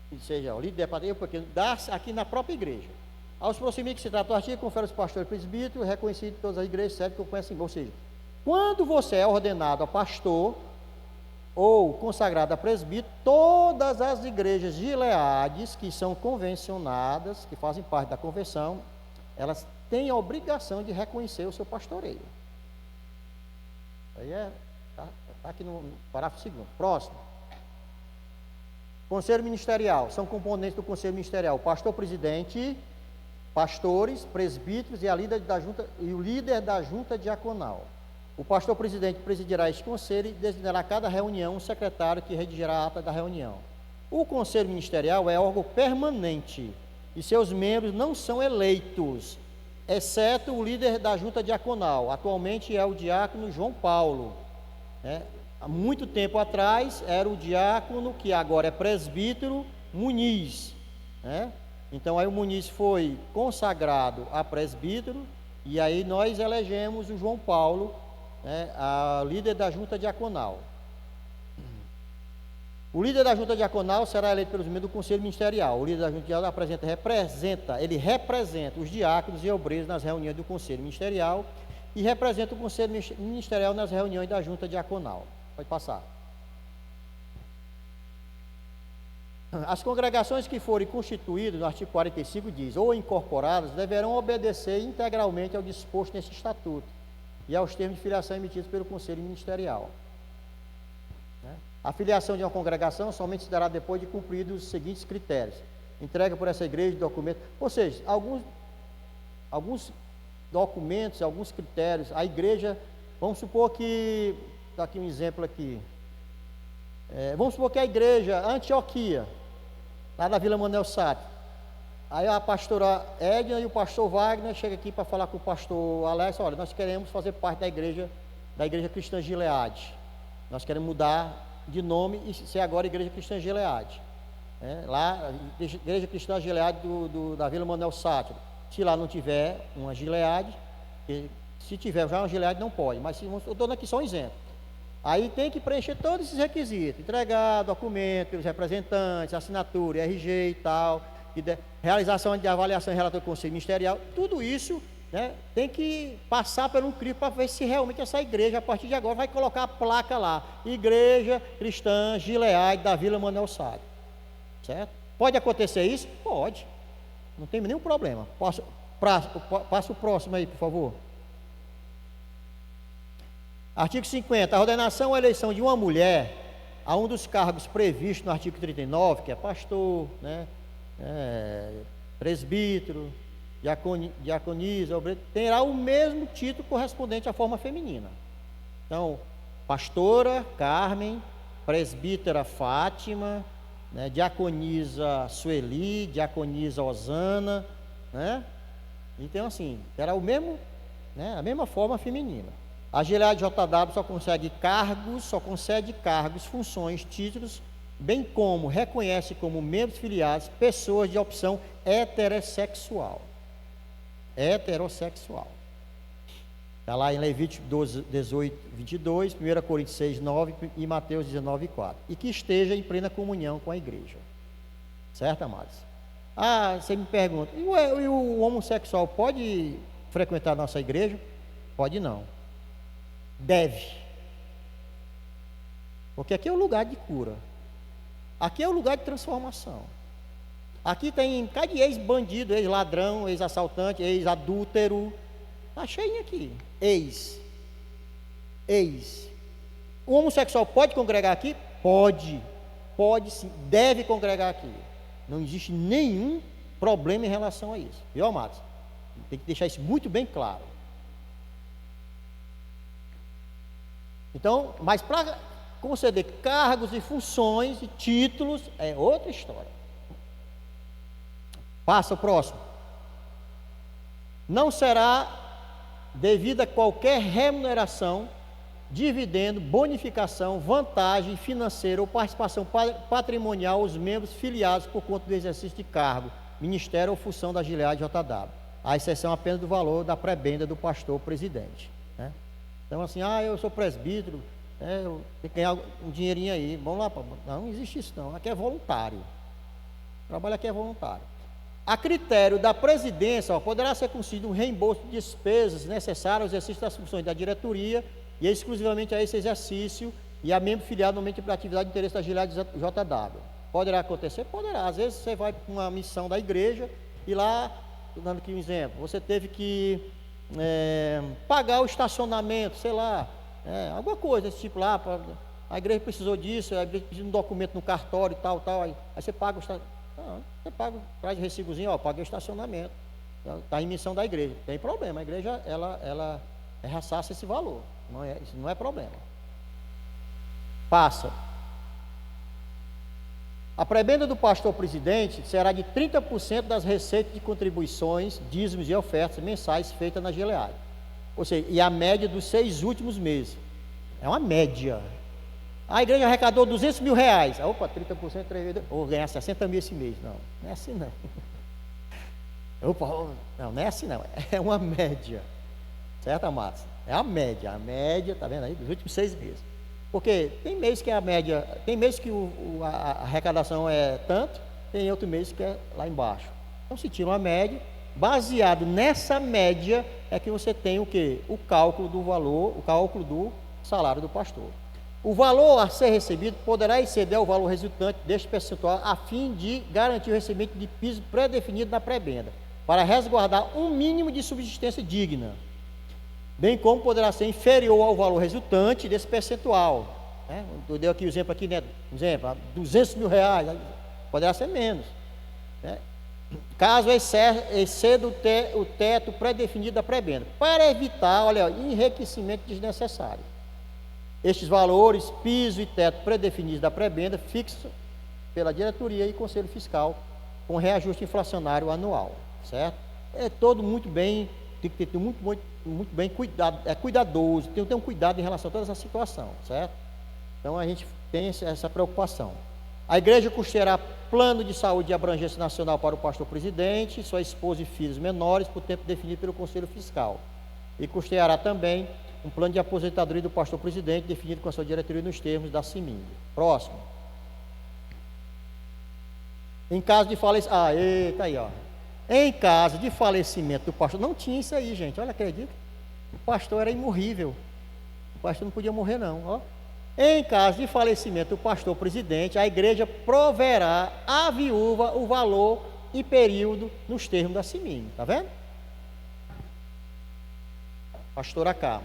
Ou seja, o líder de departamento, porque dá aqui na própria igreja. Aos procedimentos que se trata do artigo, confere os pastores e presbíteros, reconhecido em todas as igrejas, certo que eu conheço. Ou seja, quando você é ordenado a pastor ou consagrado a presbítero, todas as igrejas gileades que são convencionadas, que fazem parte da convenção, elas têm a obrigação de reconhecer o seu pastoreio. Aí tá aqui no parágrafo 2º. Próximo. Conselho ministerial. São componentes do conselho ministerial: o pastor presidente, pastores, presbíteros e o líder da junta diaconal. O pastor presidente presidirá este conselho e designará a cada reunião um secretário que redigerá a ata da reunião. O conselho ministerial é órgão permanente e seus membros não são eleitos, exceto o líder da junta diaconal. Atualmente é o diácono João Paulo. Há muito tempo atrás era o diácono, que agora é presbítero, Muniz. Então aí o Muniz foi consagrado a presbítero, e aí nós elegemos o João Paulo, a líder da junta diaconal. O líder da junta diaconal será eleito pelos membros do conselho ministerial. O líder da junta diaconal representa os diáconos e obreiros nas reuniões do conselho ministerial e representa o conselho ministerial nas reuniões da junta diaconal. Pode passar. As congregações que forem constituídas, no artigo 45 diz, ou incorporadas, deverão obedecer integralmente ao disposto nesse estatuto e aos termos de filiação emitidos pelo conselho ministerial. A filiação de uma congregação somente se dará depois de cumpridos os seguintes critérios: entrega por essa igreja de documentos, ou seja, alguns documentos, alguns critérios. A igreja, vamos supor que, dá aqui um exemplo aqui, vamos supor que a igreja Antioquia, lá da Vila Manuel Sátio, aí a pastora Edna e o pastor Wagner chegam aqui para falar com o pastor Alex: olha, nós queremos fazer parte da igreja Cristã Gileade, nós queremos mudar de nome e ser agora Igreja Cristã Gileade. Lá, Igreja Cristã Gileade da Vila Manuel Sátiro. Se lá não tiver uma Gileade, se tiver já uma Gileade não pode, mas eu estou dando aqui só um exemplo. Aí tem que preencher todos esses requisitos: entregar documento pelos representantes, assinatura, RG e tal, realização de avaliação e relatório do Conselho Ministerial, tudo isso, tem que passar por um crivo para ver se realmente essa igreja, a partir de agora, vai colocar a placa lá: Igreja Cristã Gileade da Vila Manuel Sátiro. Certo? Pode acontecer isso? Pode. Não tem nenhum problema. Passa o próximo aí, por favor. Artigo 50. A ordenação ou eleição de uma mulher a um dos cargos previstos no artigo 39, que é pastor, presbítero, diaconisa, terá o mesmo título correspondente à forma feminina. Então, pastora Carmen, presbítera Fátima, diaconisa Sueli, diaconisa Osana, Então, assim, terá o mesmo, a mesma forma feminina. A Gileade JW só concede cargos, funções, títulos, bem como reconhece como membros filiados pessoas de opção heterossexual. Está lá em Levítico 12, 18, 22, 1 Coríntios 6, 9 e Mateus 19, 4. E que esteja em plena comunhão com a igreja. Certo, amados? Ah, você me pergunta, e o homossexual pode frequentar a nossa igreja? Pode não. Deve. Porque aqui é o lugar de cura. Aqui é o lugar de transformação. Aqui tem um bocado de ex-bandido, ex-ladrão, ex-assaltante, ex-adúltero. Está cheio aqui. Ex. O homossexual pode congregar aqui? Pode. Pode sim. Deve congregar aqui. Não existe nenhum problema em relação a isso. Viu, amados? Tem que deixar isso muito bem claro. Então, mas para conceder cargos e funções e títulos é outra história. Passa o próximo. Não será devida qualquer remuneração, dividendo, bonificação, vantagem financeira ou participação patrimonial aos membros filiados por conta do exercício de cargo, ministério ou função da Gilead JW, à exceção apenas do valor da prebenda do pastor presidente, né? Então assim, eu sou presbítero, eu tenho que ganhar um dinheirinho aí, vamos lá, não existe isso não, aqui é voluntário, o trabalho aqui é voluntário. A critério da presidência, poderá ser concedido um reembolso de despesas necessárias ao exercício das funções da diretoria e exclusivamente a esse exercício e a membro filiado no momento de atividade de interesse da Gilead JW. Poderá acontecer? Poderá. Às vezes você vai para uma missão da igreja e lá, dando aqui um exemplo, você teve que pagar o estacionamento, sei lá, alguma coisa desse tipo lá, a igreja precisou disso, a igreja precisa de um documento no cartório e tal, aí você paga o estacionamento. Você paga, traz o recibozinho, paguei o estacionamento, está em missão da igreja, tem problema, a igreja ela ressarce esse valor, isso não é problema. Passa. A prebenda do pastor presidente será de 30% das receitas de contribuições, dízimos e ofertas mensais feitas na Gilead, ou seja, e a média dos 6 últimos meses, é uma média. A igreja arrecadou 200 mil reais. Opa, 30%, 3 vezes. Vou ganhar 60 mil esse mês. Não, não é assim não. Opa, não é assim não. É uma média. Certo, amados? É a média. A média, tá vendo aí? Dos últimos 6 meses. Porque tem mês que a média, tem mês que a arrecadação é tanto, tem outro mês que é lá embaixo. Então se tira uma média, baseado nessa média é que você tem o quê? O cálculo do valor, o cálculo do salário do pastor. O valor a ser recebido poderá exceder o valor resultante deste percentual a fim de garantir o recebimento de piso pré-definido na prebenda, para resguardar um mínimo de subsistência digna, bem como poderá ser inferior ao valor resultante desse percentual, né? Eu dei aqui o exemplo aqui, né? Exemplo, 200 mil reais, poderá ser menos, né? Caso exceda o teto pré-definido da prebenda, para evitar, olha, enriquecimento desnecessário. Estes valores, piso e teto predefinidos da prebenda, fixos pela diretoria e conselho fiscal, com reajuste inflacionário anual, certo? É todo muito bem, tem que ter muito bem cuidado, cuidadoso, tem que ter um cuidado em relação a toda essa situação, certo? Então a gente tem essa preocupação. A igreja custeará plano de saúde de abrangência nacional para o pastor presidente, sua esposa e filhos menores, por tempo definido pelo conselho fiscal. E custeará também um plano de aposentadoria do pastor presidente, definido com a sua diretoria nos termos da CIMING. Próximo. Em caso de falecimento, eita aí, ó. Em caso de falecimento do pastor, não tinha isso aí, gente, olha, acredita? O pastor era imorrível, o pastor não podia morrer não, ó. Em caso de falecimento do pastor presidente, a igreja proverá à viúva o valor e período nos termos da CIMING, tá vendo? Pastor Acá.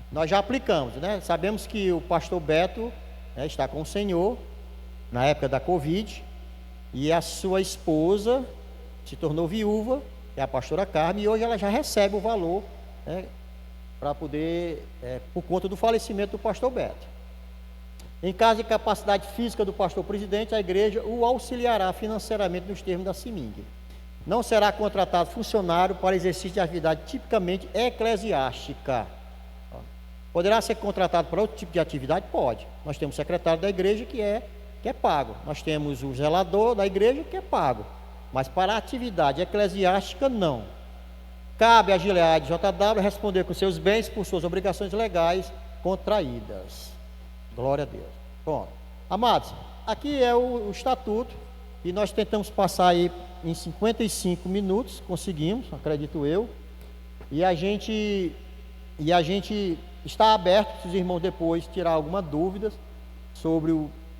Nós já aplicamos, né? Sabemos que o pastor Beto, né, está com o Senhor na época da Covid, e a sua esposa se tornou viúva, que é a pastora Carmen, e hoje ela já recebe o valor, né, para poder, por conta do falecimento do pastor Beto. Em caso de capacidade física do pastor presidente, a igreja o auxiliará financeiramente nos termos da CIMING. Não será contratado funcionário para exercício de atividade tipicamente eclesiástica. Poderá ser contratado para outro tipo de atividade? Pode. Nós temos o secretário da igreja que é pago. Nós temos o zelador da igreja que é pago. Mas para a atividade eclesiástica, não. Cabe à Gilead JW responder com seus bens por suas obrigações legais contraídas. Glória a Deus. Pronto. Amados, aqui é o estatuto que nós tentamos passar aí em 55 minutos, conseguimos, acredito eu, e a gente está aberto, se os irmãos depois tirar alguma dúvida sobre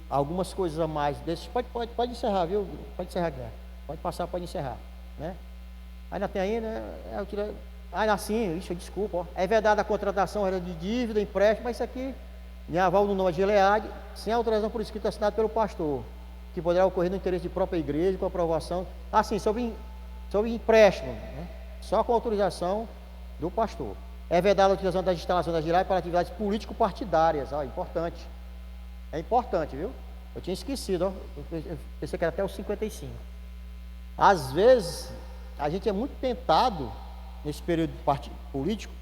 algumas coisas a mais desses, pode encerrar, viu? Pode encerrar, Guilherme. Pode passar, pode encerrar, né? Ainda tem aí, né? Sim, desculpa, ó. É verdade a contratação era de dívida, empréstimo, mas isso aqui, em aval no nome de Gileade, sem autorização por escrito assinado pelo pastor, que poderá ocorrer no interesse de própria igreja, com aprovação. Sobre empréstimo, né? Só com autorização do pastor. É vedada a utilização das instalações da Gileade para atividades político-partidárias. Ó, importante. É importante, viu? Eu tinha esquecido, ó. Eu pensei que era até os 55. Às vezes, a gente é muito tentado, nesse período político,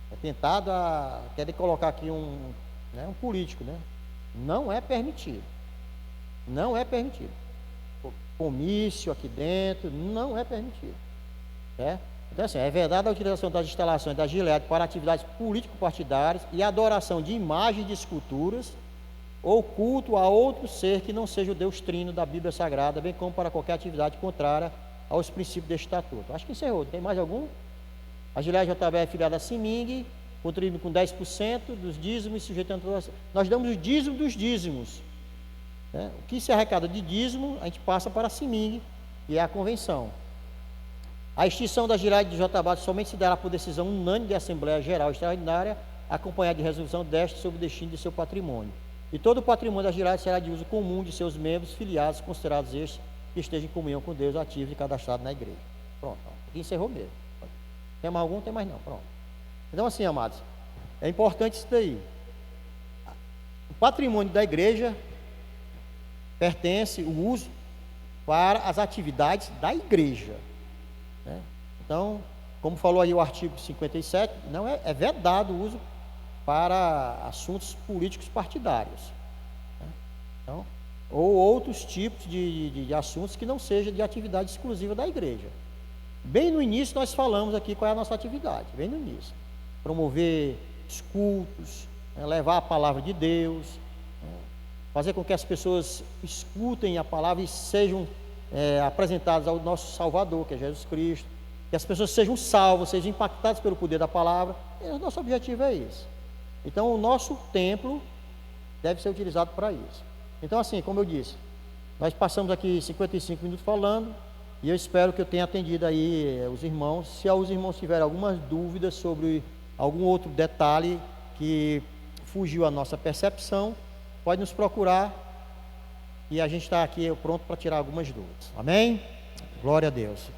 é tentado a querer colocar aqui um político, né? Não é permitido. Não é permitido. Comício aqui dentro, não é permitido. Certo? Então, assim, é verdade a utilização das instalações da Gileade para atividades político-partidárias e adoração de imagens de esculturas ou culto a outro ser que não seja o Deus Trino da Bíblia Sagrada, bem como para qualquer atividade contrária aos princípios deste estatuto. Acho que encerrou. Tem mais algum? A Gileade JB é filiada a Siming, contribuindo com 10% dos dízimos e sujeitando todas. Nós damos o dízimo dos dízimos. Né? O que se arrecada de dízimo, a gente passa para a Siming, que é a convenção. A extinção da Gileade de Jotabá somente se dará por decisão unânime de Assembleia Geral Extraordinária, acompanhada de resolução desta sobre o destino de seu patrimônio. E todo o patrimônio da Gileade será de uso comum de seus membros filiados, considerados estes que estejam em comunhão com Deus, ativos e cadastrados na igreja. Pronto, aqui encerrou mesmo. Tem mais algum? Tem mais não, pronto. Então assim, amados, é importante isso daí. O patrimônio da igreja pertence, o uso, para as atividades da igreja. Né? Então, como falou aí o artigo 57, não é vedado o uso para assuntos políticos partidários, né? Então, ou outros tipos de assuntos que não sejam de atividade exclusiva da igreja. Bem no início nós falamos aqui qual é a nossa atividade, bem no início. Promover os cultos, né? Levar a palavra de Deus, né? Fazer com que as pessoas escutem a palavra e sejam apresentadas ao nosso Salvador, que é Jesus Cristo, que as pessoas sejam salvas, sejam impactadas pelo poder da palavra. E o nosso objetivo é esse. Então o nosso templo deve ser utilizado para isso. Então assim, como eu disse, nós passamos aqui 55 minutos falando, e eu espero que eu tenha atendido aí os irmãos. Se os irmãos tiverem algumas dúvidas sobre algum outro detalhe que fugiu à nossa percepção, pode nos procurar, e a gente está aqui pronto para tirar algumas dúvidas. Amém? Glória a Deus.